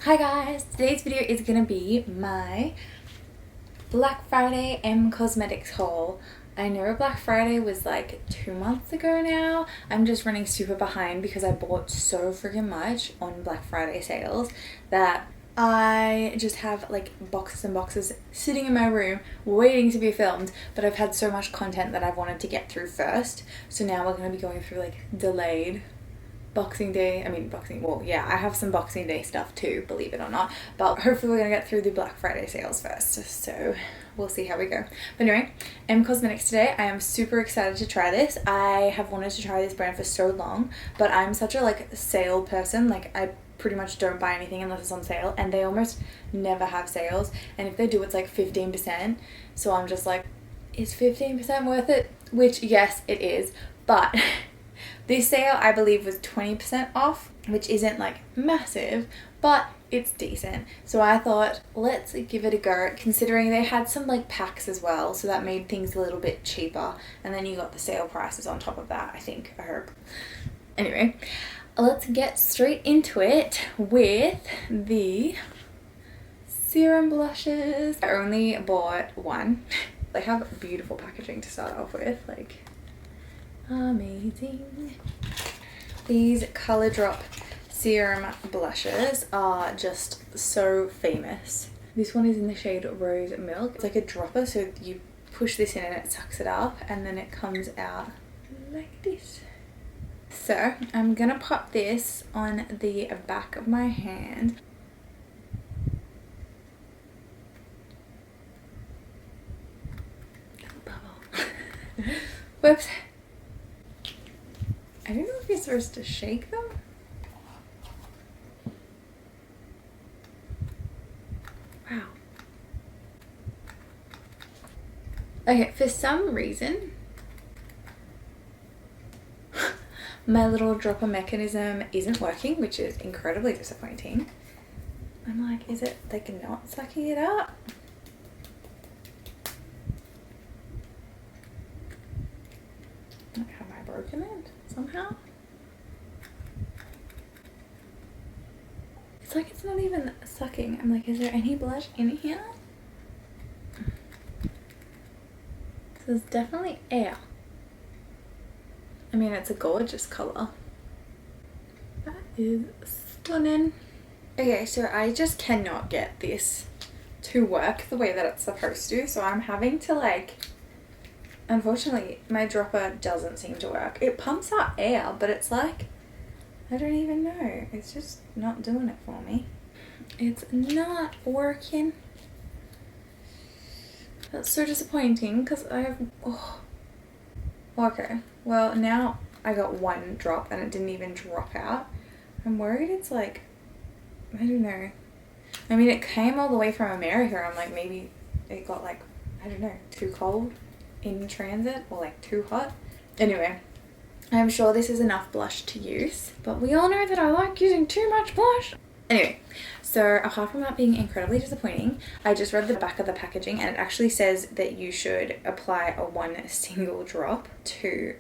Hi guys, today's video is gonna be my Black Friday M Cosmetics haul. I know Black Friday was like 2 months ago now. I'm just running super behind because I bought so freaking much on Black Friday sales that I just have like boxes and boxes sitting in my room waiting to be filmed, but I've had so much content that I've wanted to get through first. So now we're gonna be going through like delayed Boxing Day, I have some Boxing Day stuff too, believe it or not, but hopefully we're gonna get through the Black Friday sales first, so we'll see how we go. But anyway, M Cosmetics today. I am super excited to try this. I have wanted to try this brand for so long, but I'm such a like sale person. Like I pretty much don't buy anything unless it's on sale, and they almost never have sales, and if they do, it's like 15%. So I'm just like, is 15% worth it? Which yes, it is, but this sale I believe was 20% off, which isn't like massive, but it's decent. So I thought, let's give it a go, considering they had some like packs as well, so that made things a little bit cheaper, and then you got the sale prices on top of that, I hope. Anyway, let's get straight into it with the Serum blushes. I only bought one. They have beautiful packaging to start off with, like amazing. These Color Drop Serum blushes are just so famous. This one is in the shade Rose Milk. It's like a dropper, so you push this in and it sucks it up, and then it comes out like this. So I'm gonna pop this on the back of my hand. Bubble. Whoops. I don't know if you're supposed to shake them. Wow. Okay, for some reason, my little dropper mechanism isn't working, which is incredibly disappointing. I'm like, is it like not sucking it up? Have I broken it somehow? It's like it's not even sucking. I'm like, is there any blush in here? So there's definitely air. I mean, it's a gorgeous color. That is stunning. Okay, so I just cannot get this to work the way that it's supposed to, so I'm having to like, unfortunately, my dropper doesn't seem to work. It pumps out air, but it's like, I don't even know. It's just not doing it for me. It's not working. That's so disappointing because I have, oh. Okay, well now I got one drop and it didn't even drop out. I'm worried it's like, I don't know. I mean, it came all the way from America. I'm like, maybe it got like, I don't know, too cold in transit or like too hot. Anyway, I'm sure this is enough blush to use, but we all know that I like using too much blush. Anyway, so apart from that being incredibly disappointing, I just read the back of the packaging and it actually says that you should apply one single drop to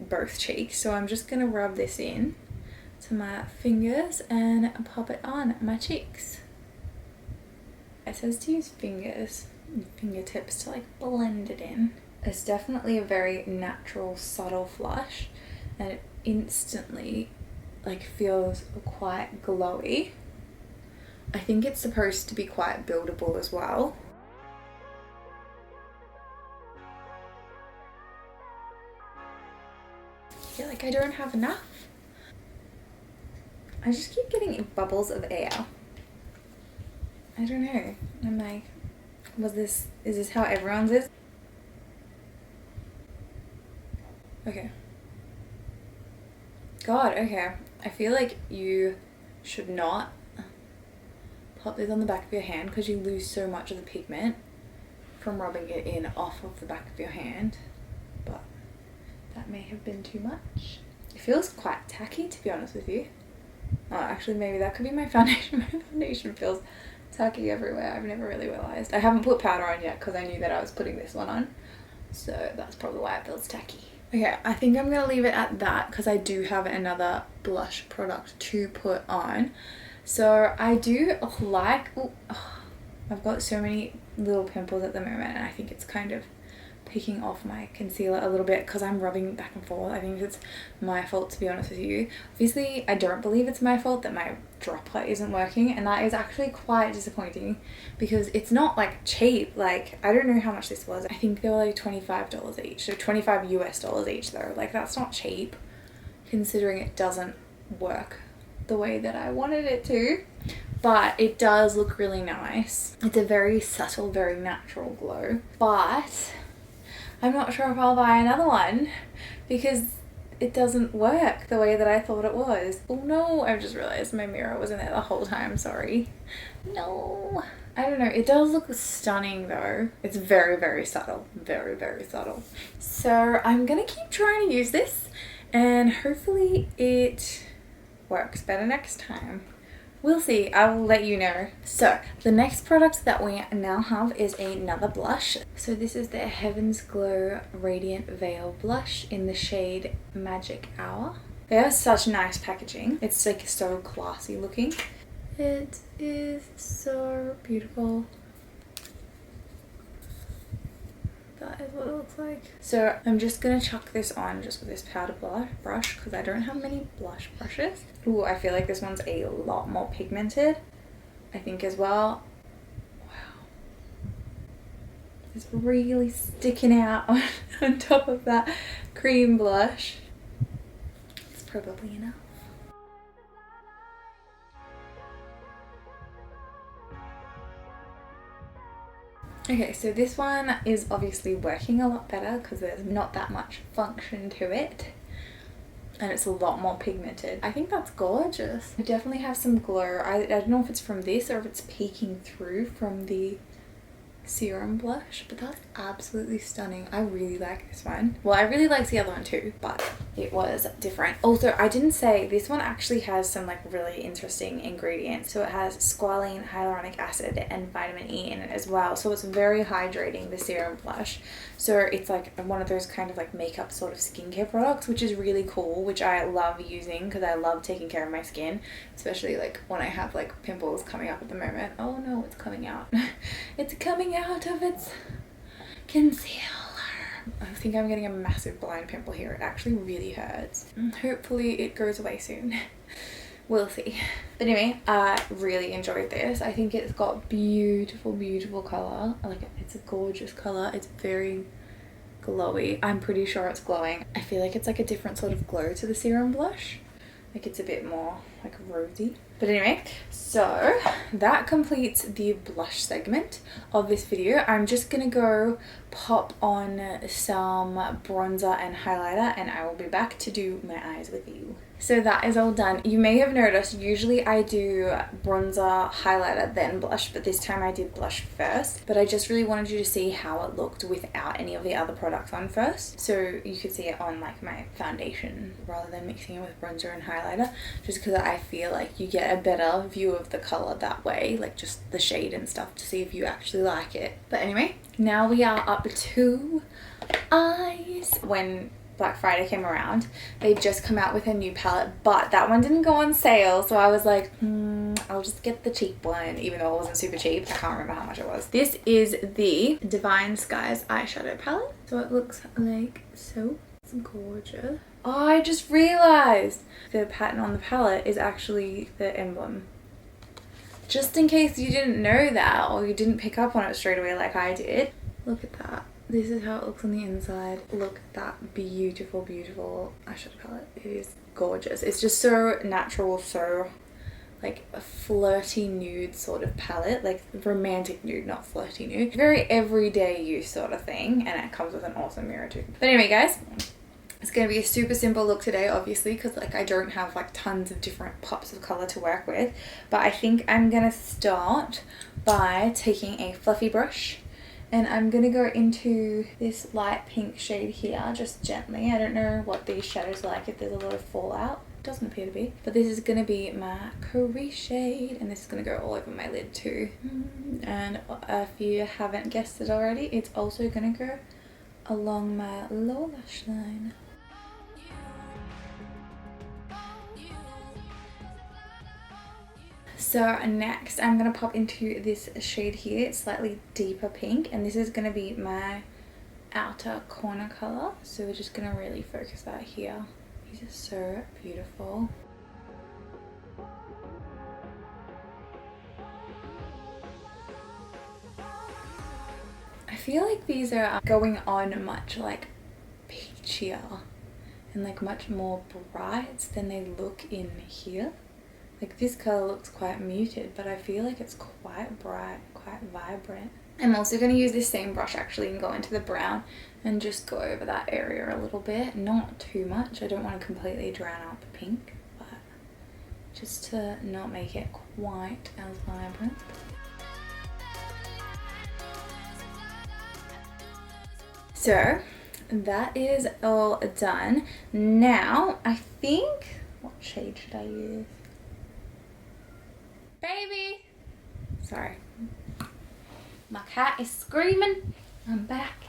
both cheeks. So I'm just gonna rub this in to my fingers and pop it on my cheeks. It says to use fingertips to like blend it in. It's definitely a very natural, subtle flush, and it instantly like feels quite glowy. I think it's supposed to be quite buildable as well. I feel like I don't have enough. I just keep getting bubbles of air. I don't know. I'm like, is this how everyone's is? Okay. God, okay. I feel like you should not pop this on the back of your hand because you lose so much of the pigment from rubbing it in off of the back of your hand, but that may have been too much. It feels quite tacky, to be honest with you. Oh, actually maybe that could be my foundation. My foundation feels tacky everywhere. I've never really realized. I haven't put powder on yet because I knew that I was putting this one on, so that's probably why it feels tacky. Okay, I think I'm gonna leave it at that because I do have another blush product to put on. So I do like, I've got so many little pimples at the moment, and I think it's kind of picking off my concealer a little bit because I'm rubbing back and forth. I think it's my fault, to be honest with you. Obviously, I don't believe it's my fault that my dropper isn't working, and that is actually quite disappointing because it's not like cheap. Like, I don't know how much this was. I think they were like $25 each, so 25 US dollars each though. Like, that's not cheap considering it doesn't work the way that I wanted it to. But it does look really nice. It's a very subtle, very natural glow. But I'm not sure if I'll buy another one because it doesn't work the way that I thought it was. Oh no, I've just realized my mirror wasn't there the whole time, sorry. No. I don't know, it does look stunning though. It's very, very subtle. Very, very subtle. So I'm gonna keep trying to use this and hopefully it works better next time. We'll see, I will let you know. So the next product that we now have is another blush. So this is the Heaven's Glow Radiant Veil Blush in the shade Magic Hour. They have such nice packaging. It's like so classy looking. It is so beautiful. That is what it looks like. So I'm just gonna chuck this on just with this powder brush because I don't have many blush brushes. Ooh, I feel like this one's a lot more pigmented, I think, as well. Wow. It's really sticking out on top of that cream blush. It's probably enough. Okay, so this one is obviously working a lot better because there's not that much function to it. And it's a lot more pigmented. I think that's gorgeous. I definitely have some glow. I don't know if it's from this or if it's peeking through from the Serum blush, but that's absolutely stunning. I really like this one. Well, I really liked the other one too, but it was different. Also, I didn't say this one actually has some like really interesting ingredients. So it has squalene, hyaluronic acid, and vitamin E in it as well. So it's very hydrating, the Serum blush. So it's like one of those kind of like makeup sort of skincare products, which is really cool, which I love using because I love taking care of my skin, especially like when I have like pimples coming up at the moment. Oh no, it's coming out. It's coming out of its concealer. I think I'm getting a massive blind pimple here. It actually really hurts. Hopefully it goes away soon. We'll see. But anyway, I really enjoyed this. I think it's got beautiful, beautiful color. Like, it's a gorgeous color. It's very glowy. I'm pretty sure it's glowing. I feel like it's like a different sort of glow to the Serum blush. Like, it's a bit more like rosy. But anyway, so that completes the blush segment of this video. I'm just gonna go pop on some bronzer and highlighter and I will be back to do my eyes with you. So that is all done. You may have noticed usually I do bronzer, highlighter, then blush, but this time I did blush first. But I just really wanted you to see how it looked without any of the other products on first. So you could see it on like my foundation rather than mixing it with bronzer and highlighter, just because I feel like you get a better view of the color that way, like just the shade and stuff, to see if you actually like it. But anyway, now we are up to eyes. When Black Friday came around, they've just come out with a new palette, but that one didn't go on sale, so I was like, I'll just get the cheap one, even though it wasn't super cheap. I can't remember how much it was. This is the Divine Skies eyeshadow palette, so it looks like so. It's gorgeous. Oh, I just realized the pattern on the palette is actually the emblem. Just in case you didn't know that or you didn't pick up on it straight away like I did. Look at that. This is how it looks on the inside. Look at that beautiful, beautiful eyeshadow palette. It is gorgeous. It's just so natural, so like a flirty nude sort of palette, like romantic nude, not flirty nude. Very everyday use sort of thing, and it comes with an awesome mirror too. But anyway guys, it's going to be a super simple look today, obviously, because like I don't have like tons of different pops of color to work with. But I think I'm going to start by taking a fluffy brush and I'm going to go into this light pink shade here, just gently. I don't know what these shadows are like, if there's a lot of fallout. Doesn't appear to be. But this is going to be my Creme shade, and this is going to go all over my lid too. And if you haven't guessed it already, it's also going to go along my lower lash line. So next I'm going to pop into this shade here. It's slightly deeper pink, and this is going to be my outer corner colour. So we're just going to really focus that here. These are so beautiful. I feel like these are going on much like peachier and like much more bright than they look in here. Like this colour looks quite muted, but I feel like it's quite bright, quite vibrant. I'm also going to use this same brush actually and go into the brown and just go over that area a little bit. Not too much. I don't want to completely drown out the pink, but just to not make it quite as vibrant. So that is all done. Now I think, what shade should I use? Baby! Sorry. My cat is screaming. I'm back.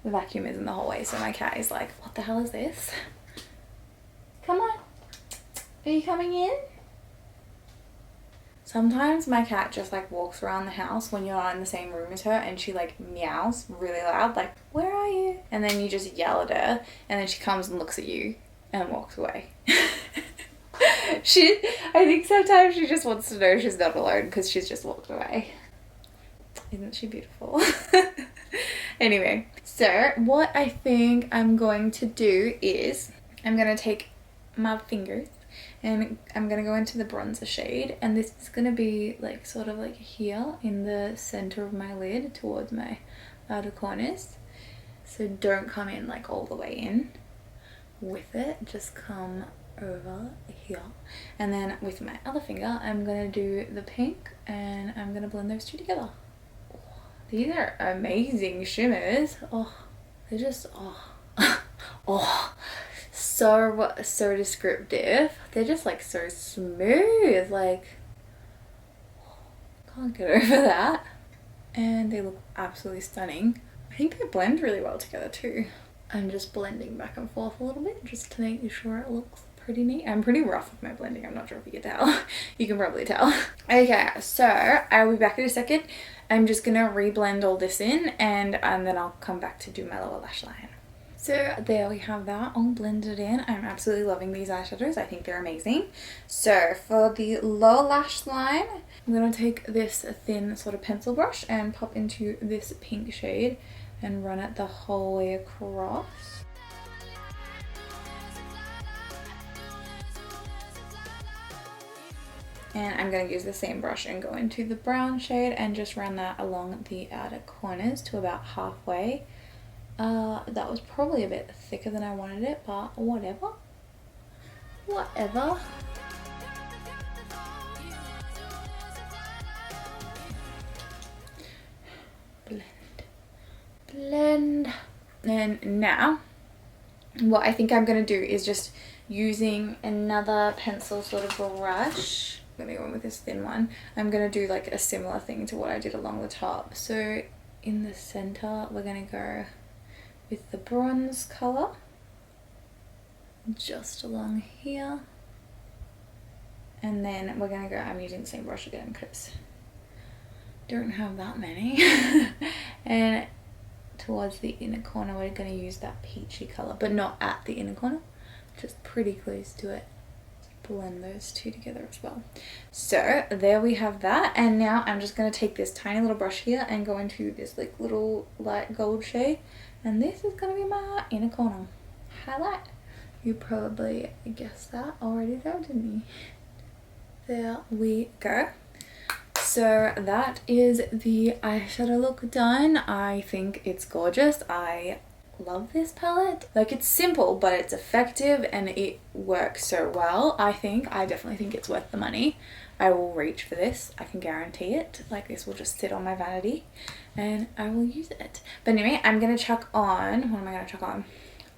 The vacuum is in the hallway, so my cat is like, what the hell is this? Come on. Are you coming in? Sometimes my cat just like walks around the house when you're not in the same room as her, and she like meows really loud, like, where are you? And then you just yell at her, and then she comes and looks at you and walks away. I think sometimes she just wants to know she's not alone because she's just walked away. Isn't she beautiful? Anyway, so what I think I'm going to do is I'm going to take my fingers and I'm going to go into the bronzer shade, and this is going to be like sort of like here in the center of my lid towards my outer corners. So don't come in like all the way in with it, just come over here, and then with my other finger I'm gonna do the pink and I'm gonna blend those two together. Oh, these are amazing shimmers. Oh, they're just oh, so descriptive. They're just like so smooth, like can't get over that, and they look absolutely stunning. I think they blend really well together too. I'm just blending back and forth a little bit just to make sure it looks pretty neat. I'm pretty rough with my blending. I'm not sure if you can tell. You can probably tell. Okay, so I'll be back in a second. I'm just gonna re-blend all this in, and then I'll come back to do my lower lash line. So there we have that all blended in. I'm absolutely loving these eyeshadows. I think they're amazing. So for the lower lash line, I'm gonna take this thin sort of pencil brush and pop into this pink shade and run it the whole way across. And I'm going to use the same brush and go into the brown shade and just run that along the outer corners to about halfway. That was probably a bit thicker than I wanted it, but whatever. Whatever. Blend. And now what I think I'm going to do is just using another pencil sort of brush. I'm going to go in with this thin one. I'm going to do like a similar thing to what I did along the top. So in the center we're going to go with the bronze color just along here, and then we're going to go, I'm using the same brush again because I don't have that many. And towards the inner corner we're going to use that peachy color, but not at the inner corner, just pretty close to it. Blend those two together as well. So there we have that, and now I'm just going to take this tiny little brush here and go into this like little light gold shade, and this is going to be my inner corner highlight. You probably guessed that already though, didn't you? There we go. So that is the eyeshadow look done. I think it's gorgeous. I love this palette. Like, it's simple but it's effective and it works so well. I definitely think it's worth the money. I will reach for this, I can guarantee it. Like, this will just sit on my vanity and I will use it. But anyway, I'm gonna chuck on, what am I gonna chuck on?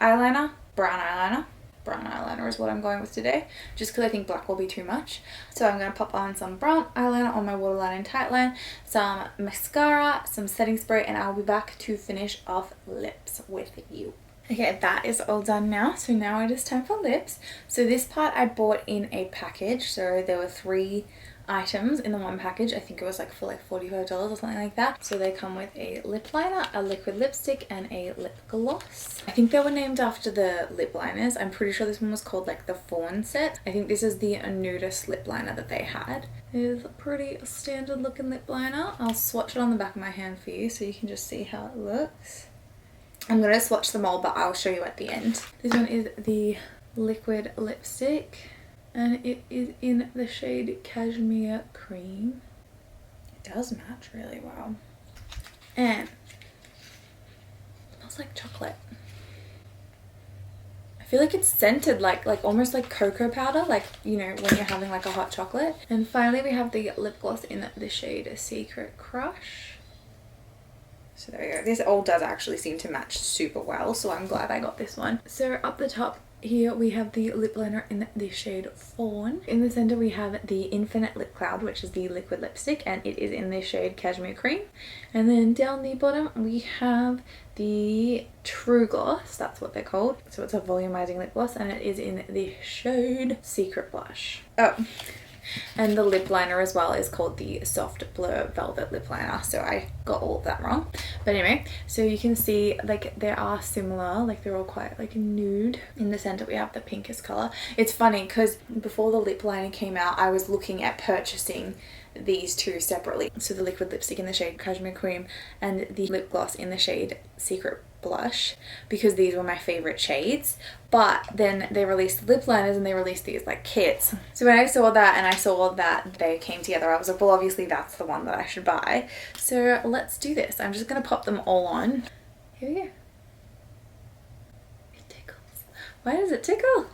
Eyeliner, brown eyeliner. Brown eyeliner is what I'm going with today, just because I think black will be too much. So I'm going to pop on some brown eyeliner on my waterline and tightline, some mascara, some setting spray, and I'll be back to finish off lips with you. Okay, that is all done now. So now it is time for lips. So this part I bought in a package. So there were 3 items in the one package. I think it was like for like $45 or something like that. So they come with a lip liner, a liquid lipstick, and a lip gloss. I think they were named after the lip liners. I'm pretty sure this one was called like the Fawn set. I think this is the nudist lip liner that they had. It is a pretty standard looking lip liner. I'll swatch it on the back of my hand for you so you can just see how it looks. I'm going to swatch them all, but I'll show you at the end. This one is the liquid lipstick, and it is in the shade Cashmere Cream. It does match really well. And it smells like chocolate. I feel like it's scented like almost like cocoa powder, like, you know, when you're having like a hot chocolate. And finally we have the lip gloss in the shade Secret Crush. So there we go. This all does actually seem to match super well, so I'm glad I got this one. So up the top here we have the lip liner in the shade Fawn. In the center we have the Infinite Lip Cloud, which is the liquid lipstick, and it is in the shade Cashmere Cream. And then down the bottom we have the True Gloss, that's what they're called. So it's a volumizing lip gloss, and it is in the shade Secret Blush. Oh, and the lip liner as well is called the Soft Blur Velvet Lip Liner, so I got all of that wrong. But anyway, so you can see like they are similar, like they're all quite like nude. In the center we have the pinkest color. It's funny because before the lip liner came out, I was looking at purchasing these two separately. So the liquid lipstick in the shade Cashmere Cream and the lip gloss in the shade Secret Blush, because these were my favorite shades. But then they released the lip liners and they released these like kits. So when I saw that and I saw that they came together, I was like, well, obviously that's the one that I should buy. So let's do this. I'm just gonna pop them all on. Here we go. It tickles. Why does it tickle?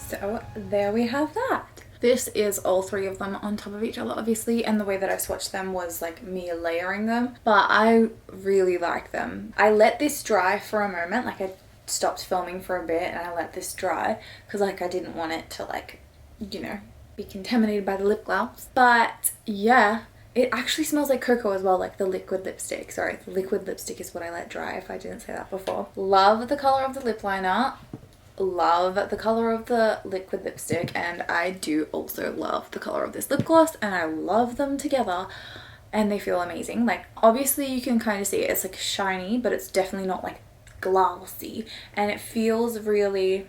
So there we have that. This is all three of them on top of each other, obviously, and the way that I swatched them was like me layering them, but I really like them. I let this dry for a moment, like I stopped filming for a bit and I let this dry because like I didn't want it to like, you know, be contaminated by the lip gloss. But yeah, it actually smells like cocoa as well, like the liquid lipstick. Sorry, the liquid lipstick is what I let dry, if I didn't say that before. Love the color of the lip liner. Love the color of the liquid lipstick, and I do also love the color of this lip gloss, and I love them together and they feel amazing. Like obviously you can kind of see it's like shiny, but it's definitely not like glossy, and it feels really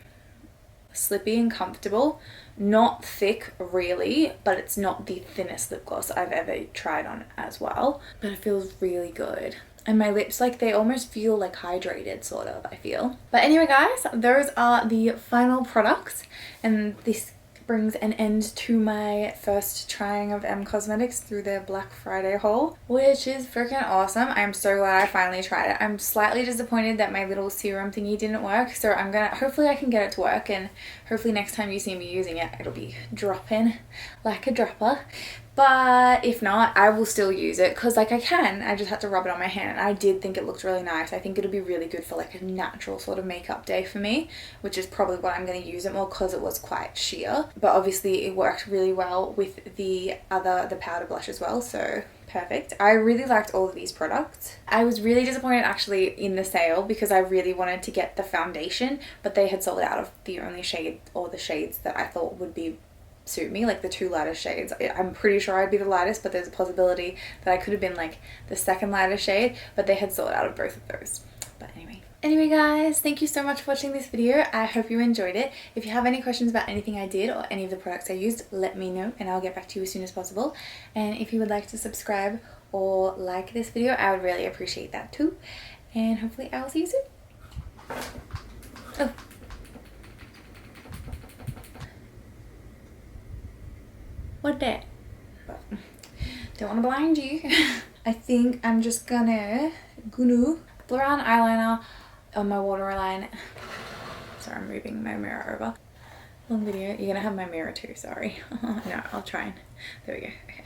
slippy and comfortable. Not thick really, but it's not the thinnest lip gloss I've ever tried on as well, but it feels really good. And my lips, like they almost feel like hydrated sort of, I feel. But anyway guys, those are the final products, and this brings an end to my first trying of Cosmetics through their Black Friday haul, which is freaking awesome. I'm so glad I finally tried it. I'm slightly disappointed that my little serum thingy didn't work, so I'm gonna, hopefully I can get it to work, and hopefully next time you see me using it, it'll be dropping like a dropper. But if not, I will still use it because like I can, I just had to rub it on my hand, and I did think it looked really nice. I think it'll be really good for like a natural sort of makeup day for me, which is probably what I'm going to use it more because it was quite sheer. But obviously it worked really well with the powder blush as well, so perfect. I really liked all of these products. I was really disappointed actually in the sale because I really wanted to get the foundation, but they had sold out of the only shade, or the shades that I thought would be suit me, like the two lightest shades. I'm pretty sure I'd be the lightest, but there's a possibility that I could have been like the second lightest shade, but they had sold out of both of those. But anyway guys, thank you so much for watching this video. I hope you enjoyed it. If you have any questions about anything I did or any of the products I used, let me know and I'll get back to you as soon as possible. And if you would like to subscribe or like this video, I would really appreciate that too. And hopefully I will see you soon. Oh, what that? Don't want to blind you. I think I'm just gonna blur on eyeliner on my waterline. Sorry, I'm moving my mirror over. Long video. You're gonna have my mirror too, sorry. No, I'll try and, there we go. Okay.